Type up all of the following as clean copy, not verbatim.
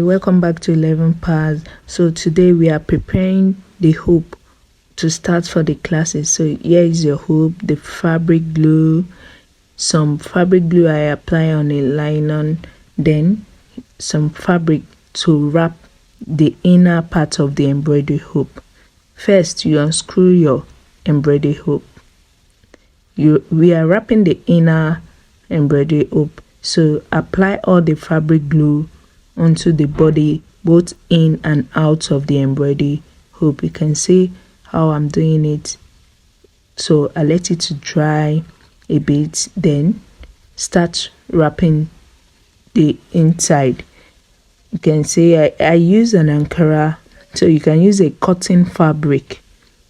welcome back to 11 Paths. So today we are preparing the hoop to start for the classes. So here is your hoop, the fabric glue. Some fabric glue I apply on a nylon, then some fabric to wrap the inner part of the embroidery hoop. First, you unscrew your embroidery hoop. We are wrapping the inner embroidery hoop, so apply all the fabric glue onto the body, both in and out of the embroidery hoop. You can see how I'm doing it. So I let it to dry a bit, then start wrapping the inside. You can see I use an Ankara, so you can use a cotton fabric.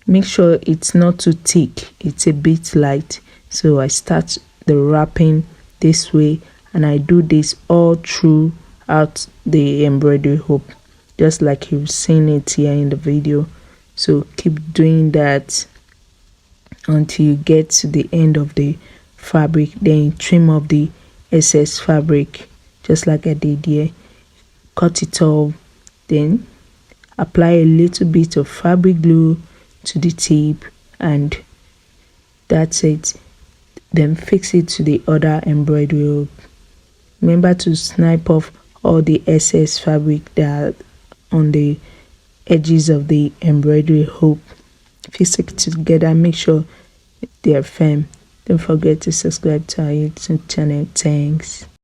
Make sure it's not too thick, it's a bit light. So I start the wrapping this way, and I do this all throughout the embroidery hoop, just like you've seen it here in the video. So keep doing that until you get to the end of the fabric. Then you trim off the excess fabric just like I did here. Cut it off, then apply a little bit of fabric glue to the tip, and that's it. Then fix it to the other embroidery hoop. Remember to snipe off all the excess fabric that are on the edges of the embroidery hoop. Fix it together, make sure they are firm. Don't forget to subscribe to our YouTube channel. Thanks.